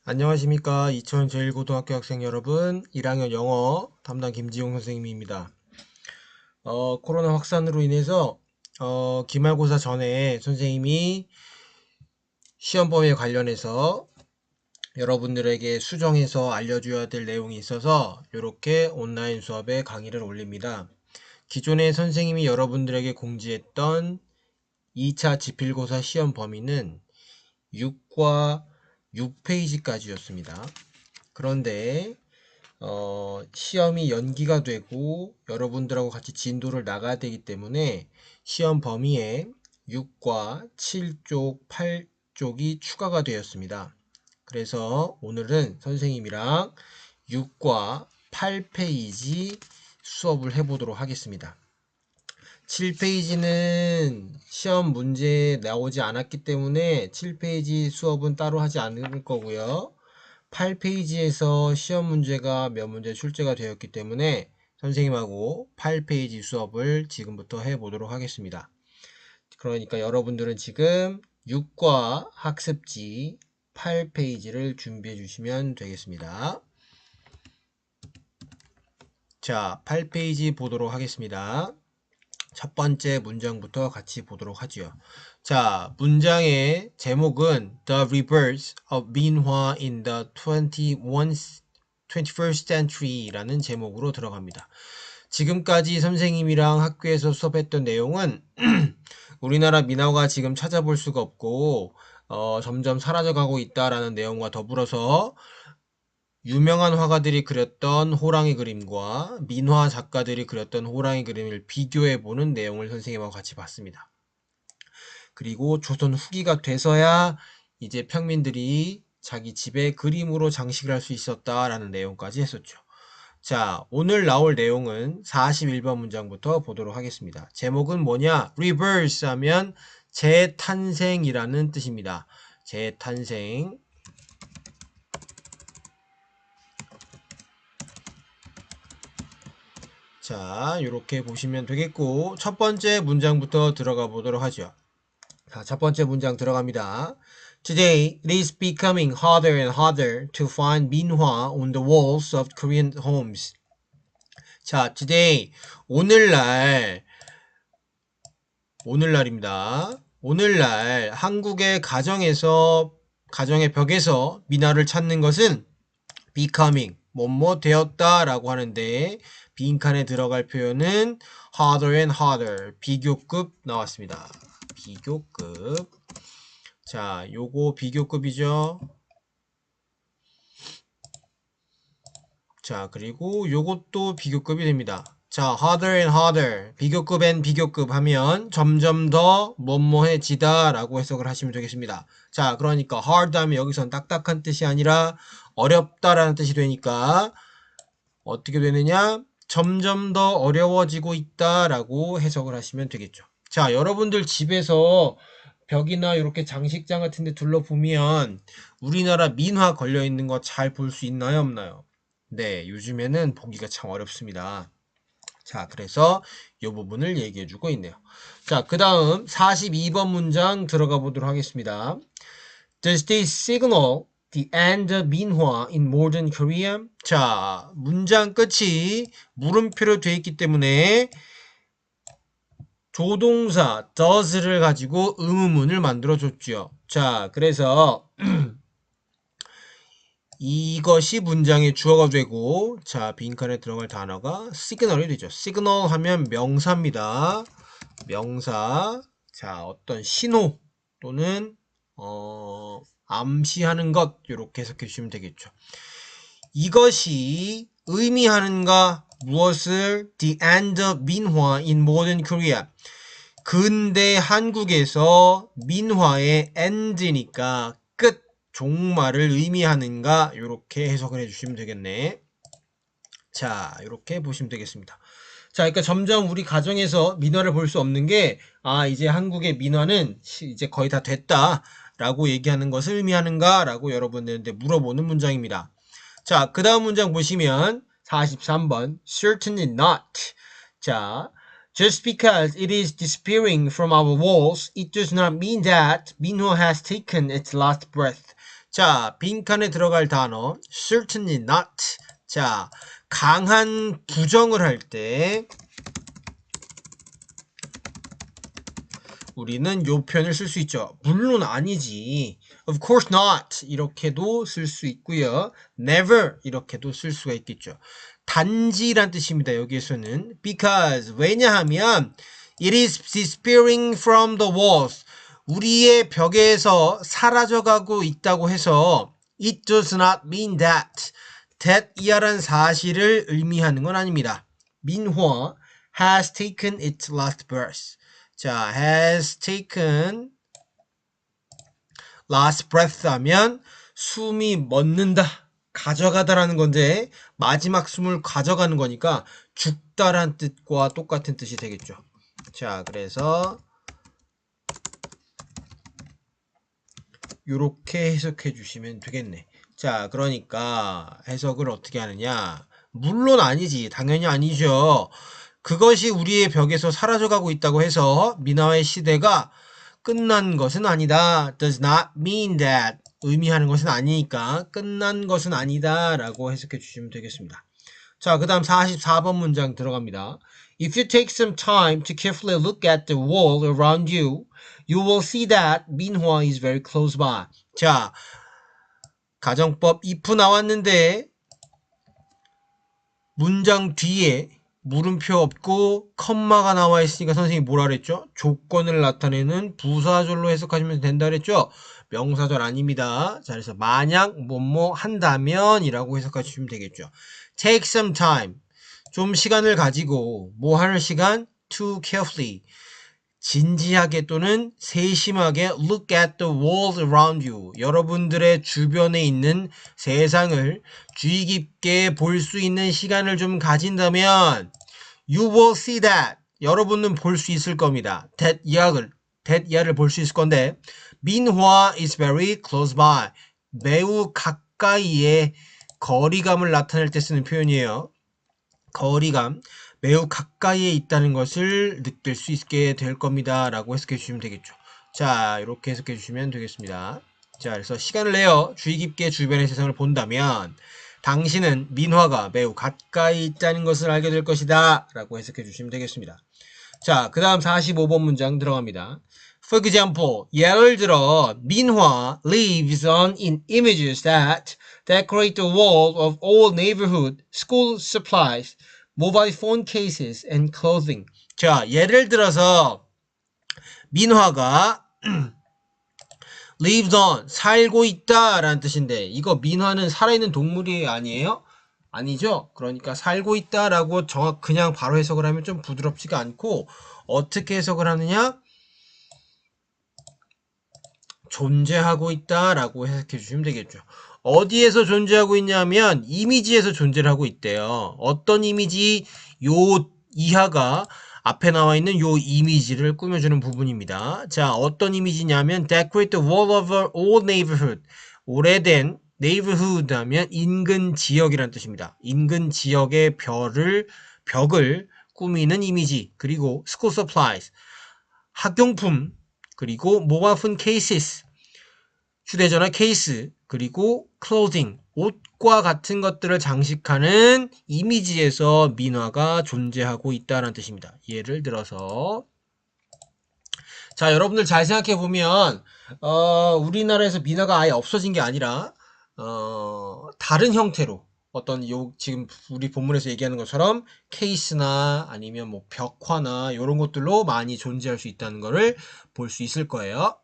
안녕하십니까. 2000 제1고등학교 학생 여러분, 1학년 영어 담당 김지용 선생님입니다. 코로나 확산으로 인해서 기말고사 전에 선생님이 시험 범위에 관련해서 여러분들에게 수정해서 알려줘야 될 내용이 있어서 이렇게 온라인 수업에 강의를 올립니다. 기존에 선생님이 여러분들에게 공지했던 2차 지필고사 시험 범위는 6과 6페이지까지였습니다. 그런데 시험이 연기가 되고 여러분들하고 같이 진도를 나가야 되기 때문에 시험 범위에 6과 7쪽, 8쪽이 추가가 되었습니다. 그래서 오늘은 선생님이랑 6과 8페이지 수업을 해보도록 하겠습니다. 7페이지는 시험 문제 나오지 않았기 때문에 7페이지 수업은 따로 하지 않을 거고요. 8페이지에서 시험 문제가 몇 문제 출제가 되었기 때문에 선생님하고 8페이지 수업을 지금부터 해보도록 하겠습니다. 그러니까 여러분들은 지금 6과 학습지 8페이지를 준비해 주시면 되겠습니다. 자, 8페이지 보도록 하겠습니다. 첫 번째 문장부터 같이 보도록 하죠. 자, 문장의 제목은 The Reverse of 민화 in the 21st Century 라는 제목으로 들어갑니다. 지금까지 선생님이랑 학교에서 수업했던 내용은 우리나라 민화가 지금 찾아볼 수가 없고 점점 사라져가고 있다라는 내용과 더불어서 유명한 화가들이 그렸던 호랑이 그림과 민화 작가들이 그렸던 호랑이 그림을 비교해보는 내용을 선생님하고 같이 봤습니다. 그리고 조선 후기가 돼서야 이제 평민들이 자기 집에 그림으로 장식을 할 수 있었다라는 내용까지 했었죠. 자, 오늘 나올 내용은 41번 문장부터 보도록 하겠습니다. 제목은 뭐냐? Reverse 하면 재탄생이라는 뜻입니다. 재탄생. 자, 이렇게 보시면 되겠고, 첫 번째 문장부터 들어가 보도록 하죠. 자, 첫 번째 문장 들어갑니다. Today, it is becoming harder and harder to find 민화 on the walls of Korean homes. 자, today, 오늘날입니다. 오늘날 한국의 가정의 벽에서 민화를 찾는 것은 becoming, 뭐뭐 되었다 라고 하는데 빈칸에 들어갈 표현은 harder and harder, 비교급 나왔습니다. 비교급. 자, 요거 비교급이죠. 자, 그리고 요것도 비교급이 됩니다. 자, harder and harder, 비교급 and 비교급 하면 점점 더 뭐뭐해지다 라고 해석을 하시면 되겠습니다. 자, 그러니까 hard 하면 여기선 딱딱한 뜻이 아니라 어렵다라는 뜻이 되니까 어떻게 되느냐? 점점 더 어려워지고 있다라고 해석을 하시면 되겠죠. 자, 여러분들 집에서 벽이나 이렇게 장식장 같은 데 둘러보면 우리나라 민화 걸려 있는 거 잘 볼 수 있나요, 없나요? 네, 요즘에는 보기가 참 어렵습니다. 자, 그래서 이 부분을 얘기해 주고 있네요. 자, 그 다음 42번 문장 들어가 보도록 하겠습니다. Does this signal the end of 민화 in modern Korea? 자, 문장 끝이 물음표로 되어 있기 때문에 조동사 does를 가지고 의문문을 만들어 줬죠. 자, 그래서 이것이 문장의 주어가 되고, 자, 빈칸에 들어갈 단어가 시그널이 되죠. 시그널 하면 명사입니다. 명사. 자, 어떤 신호 또는 암시하는 것, 이렇게 해석해 주시면 되겠죠. 이것이 의미하는가? 무엇을? The end of 민화 in modern Korea. 근대 한국에서 민화의 end니까 끝, 종말을 의미하는가? 이렇게 해석을 해주시면 되겠네. 자, 이렇게 보시면 되겠습니다. 자, 그러니까 점점 우리 가정에서 민화를 볼 수 없는 게, 이제 한국의 민화는 이제 거의 다 됐다 라고 얘기하는 것을 의미하는가? 라고 여러분들한테 물어보는 문장입니다. 자, 그 다음 문장 보시면 43번 Certainly not. 자, Just because it is disappearing from our walls, it does not mean that 민화 has taken its last breath. 자, 빈칸에 들어갈 단어 certainly not. 자, 강한 부정을 할 때 우리는 요 표현을 쓸 수 있죠. 물론 아니지. Of course not. 이렇게도 쓸 수 있고요. Never 이렇게도 쓸 수가 있겠죠. 단지란 뜻입니다. 여기에서는 because 왜냐하면 it is disappearing from the walls. 우리의 벽에서 사라져가고 있다고 해서 it does not mean that. that 이하란 사실을 의미하는 건 아닙니다. 민화 has taken its last breath. 자, has taken last breath 하면 숨이 멎는다, 가져가다라는 건데 마지막 숨을 가져가는 거니까 죽다란 뜻과 똑같은 뜻이 되겠죠. 자, 그래서 요렇게 해석해 주시면 되겠네. 자, 그러니까 해석을 어떻게 하느냐. 물론 아니지. 당연히 아니죠. 그것이 우리의 벽에서 사라져가고 있다고 해서 민화의 시대가 끝난 것은 아니다. does not mean that. 의미하는 것은 아니니까 끝난 것은 아니다 라고 해석해 주시면 되겠습니다. 자, 그 다음 44번 문장 들어갑니다. If you take some time to carefully look at the wall around you, you will see that 민화 is very close by. 자, 가정법 if 나왔는데 문장 뒤에 물음표 없고 컴마가 나와 있으니까 선생님이 뭐라 그랬죠? 조건을 나타내는 부사절로 해석하시면 된다 그랬죠? 명사절 아닙니다. 자, 그래서 만약 뭐뭐 한다면 이라고 해석하시면 되겠죠. Take some time. 좀 시간을 가지고 뭐 하는 시간? To carefully. 진지하게 또는 세심하게 look at the world around you. 여러분들의 주변에 있는 세상을 주의 깊게 볼 수 있는 시간을 좀 가진다면 you will see that. 여러분은 볼 수 있을 겁니다. that 이하를 볼 수 있을 건데 민화 is very close by. 매우 가까이에 거리감을 나타낼 때 쓰는 표현이에요. 거리감. 매우 가까이에 있다는 것을 느낄 수 있게 될 겁니다. 라고 해석해 주시면 되겠죠. 자, 이렇게 해석해 주시면 되겠습니다. 자, 그래서 시간을 내어 주의 깊게 주변의 세상을 본다면 당신은 민화가 매우 가까이 있다는 것을 알게 될 것이다. 라고 해석해 주시면 되겠습니다. 자, 그 다음 45번 문장 들어갑니다. For example, 예를 들어 민화 lives on in images that decorate the wall of old neighborhood school supplies, mobile phone cases, and clothing. 자, 예를 들어서 민화가 lives on, 살고 있다 라는 뜻인데 이거 민화는 살아있는 동물이 아니에요? 아니죠? 그러니까 살고 있다 라고 그냥 바로 해석을 하면 좀 부드럽지가 않고 어떻게 해석을 하느냐? 존재하고 있다 라고 해석해 주시면 되겠죠. 어디에서 존재하고 있냐면 이미지에서 존재를 하고 있대요. 어떤 이미지? 요 이하가 앞에 나와 있는 요 이미지를 꾸며주는 부분입니다. 자, 어떤 이미지냐면 decorate the wall of our old neighborhood. 오래된 neighborhood 하면 인근 지역이라는 뜻입니다. 인근 지역의 벽을 꾸미는 이미지. 그리고 school supplies, 학용품. 그리고 mobile phone cases, 휴대전화 케이스. 그리고 clothing, 옷과 같은 것들을 장식하는 이미지에서 민화가 존재하고 있다는 뜻입니다. 예를 들어서 자, 여러분들 잘 생각해 보면 우리나라에서 민화가 아예 없어진 게 아니라 다른 형태로 어떤 지금 우리 본문에서 얘기하는 것처럼 케이스나 아니면 뭐 벽화나 이런 것들로 많이 존재할 수 있다는 것을 볼 수 있을 거예요.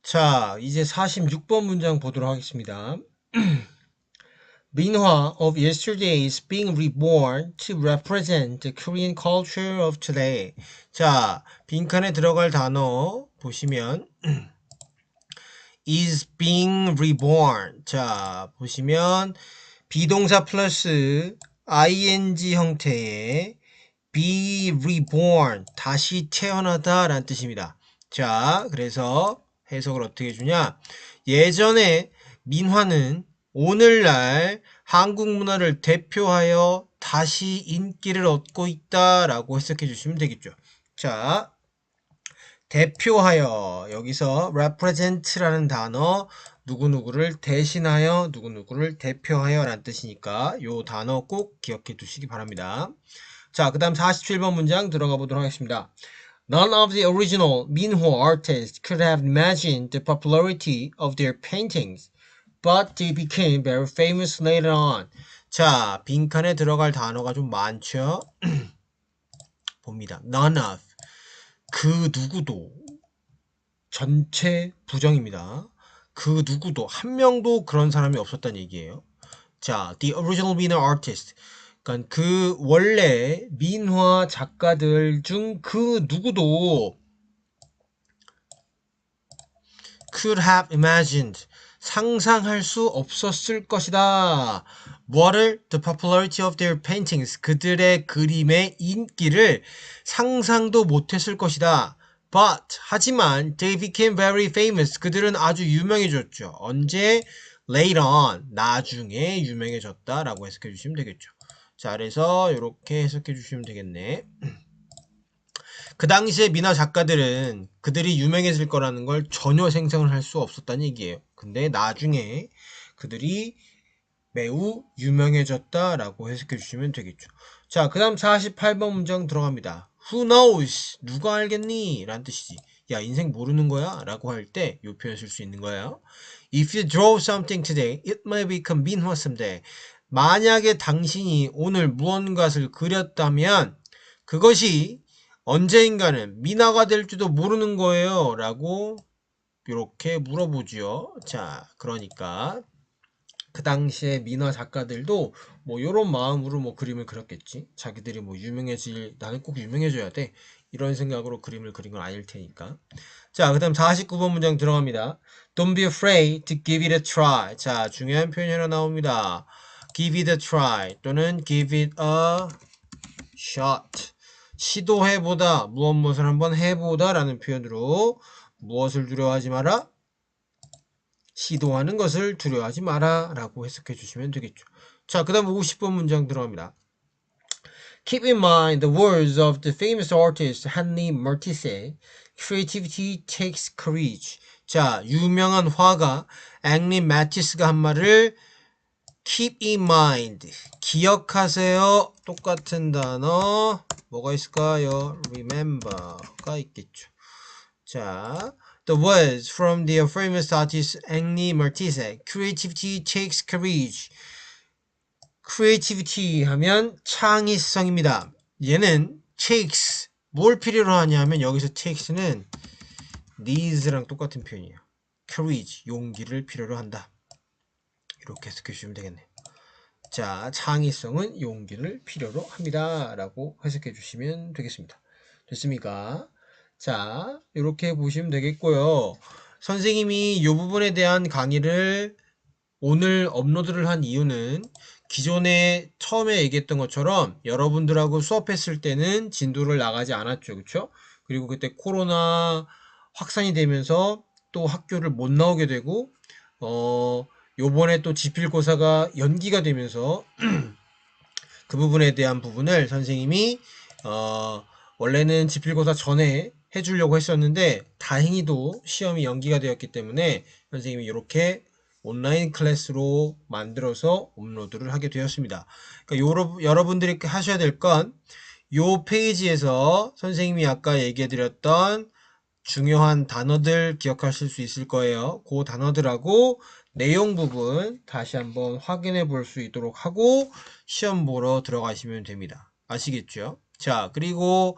자, 이제 46번 문장 보도록 하겠습니다. 민화 of yesterday is being reborn to represent the Korean culture of today. 자, 빈칸에 들어갈 단어 보시면 is being reborn. 자, 보시면 비동사 플러스 ing 형태의 be reborn, 다시 태어나다 라는 뜻입니다. 자, 그래서 해석을 어떻게 해주냐? 예전에 민화는 오늘날 한국 문화를 대표하여 다시 인기를 얻고 있다라고 해석해 주시면 되겠죠. 자, 대표하여 여기서 represent라는 단어 누구누구를 대신하여 누구누구를 대표하여 라는 뜻이니까 요 단어 꼭 기억해 두시기 바랍니다. 자, 그 다음 47번 문장 들어가 보도록 하겠습니다. None of the original Minho artists could have imagined the popularity of their paintings, but they became very famous later on. 자, 빈칸에 들어갈 단어가 좀 많죠? 봅니다. None of. 그 누구도. 전체 부정입니다. 그 누구도 한 명도 그런 사람이 없었다는 얘기예요. 자, the original minor artist. 그러니까 그 원래 민화 작가들 중 그 누구도 could have imagined. 상상할 수 없었을 것이다. 뭐를? The popularity of their paintings. 그들의 그림의 인기를 상상도 못했을 것이다. But 하지만 they became very famous. 그들은 아주 유명해졌죠. 언제? Later on. 나중에 유명해졌다라고 해석해 주시면 되겠죠. 자, 그래서 이렇게 해석해 주시면 되겠네. 그 당시에 민화 작가들은 그들이 유명해질 거라는 걸 전혀 생각을 할 수 없었다는 얘기예요. 근데 나중에 그들이 매우 유명해졌다라고 해석해 주시면 되겠죠. 자, 그 다음 48번 문장 들어갑니다. Who knows? 누가 알겠니? 라는 뜻이지. 야, 인생 모르는 거야? 라고 할 때 이 표현 쓸 수 있는 거예요. If you draw something today, it may become 민화 someday. 만약에 당신이 오늘 무언가를 그렸다면 그것이 언제인가는 민화가 될지도 모르는 거예요. 라고 이렇게 물어보죠. 자, 그러니까 그 당시에 민화 작가들도 뭐 이런 마음으로 뭐 그림을 그렸겠지. 자기들이 뭐 나는 꼭 유명해져야 돼. 이런 생각으로 그림을 그린 건 아닐 테니까. 자, 그 다음 49번 문장 들어갑니다. Don't be afraid to give it a try. 자, 중요한 표현이 하나 나옵니다. Give it a try 또는 give it a shot. 시도해보다, 무엇을 한번 해보다 라는 표현으로 무엇을 두려워하지 마라? 시도하는 것을 두려워하지 마라 라고 해석해 주시면 되겠죠. 자, 그 다음 50번 문장 들어갑니다. Keep in mind the words of the famous artist Henri Matisse. Creativity takes courage. 자, 유명한 화가 앵리 매티스가 한 말을 keep in mind. 기억하세요. 똑같은 단어 뭐가 있을까요? remember가 있겠죠. 자, the words from the famous artist Henri Matisse. Creativity takes courage. creativity 하면 창의성입니다. 얘는 takes 뭘 필요로 하냐면 여기서 takes는 needs랑 똑같은 표현이에요. courage 용기를 필요로 한다. 이렇게 해석해 주시면 되겠네요. 자, 창의성은 용기를 필요로 합니다. 라고 해석해 주시면 되겠습니다. 됐습니까? 자, 이렇게 보시면 되겠고요. 선생님이 이 부분에 대한 강의를 오늘 업로드를 한 이유는 기존에 처음에 얘기했던 것처럼 여러분들하고 수업했을 때는 진도를 나가지 않았죠. 그쵸? 그리고 그때 코로나 확산이 되면서 또 학교를 못 나오게 되고, 요번에 또 지필고사가 연기가 되면서 그 부분에 대한 부분을 선생님이 원래는 지필고사 전에 해주려고 했었는데 다행히도 시험이 연기가 되었기 때문에 선생님이 이렇게 온라인 클래스로 만들어서 업로드를 하게 되었습니다. 그러니까 여러분들이 하셔야 될 건 요 페이지에서 선생님이 아까 얘기해드렸던 중요한 단어들 기억하실 수 있을 거예요. 그 단어들하고 내용 부분 다시 한번 확인해 볼 수 있도록 하고 시험 보러 들어가시면 됩니다. 아시겠죠? 자, 그리고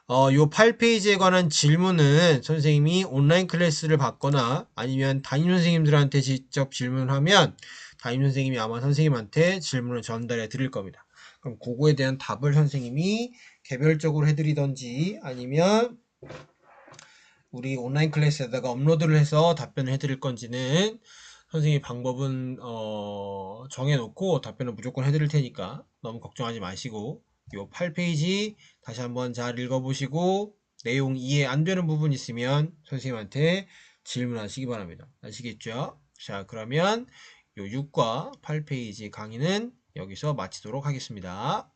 요 8페이지에 관한 질문은 선생님이 온라인 클래스를 받거나 아니면 담임 선생님들한테 직접 질문하면 담임 선생님이 아마 선생님한테 질문을 전달해 드릴 겁니다. 그럼 그거에 대한 답을 선생님이 개별적으로 해드리던지 아니면 우리 온라인 클래스에다가 업로드를 해서 답변을 해드릴 건지는 선생님이 방법은 정해놓고 답변을 무조건 해드릴 테니까 너무 걱정하지 마시고 요 8페이지 다시 한번 잘 읽어보시고 내용 이해 안 되는 부분 있으면 선생님한테 질문하시기 바랍니다. 아시겠죠? 자, 그러면 요 6과 8페이지 강의는 여기서 마치도록 하겠습니다.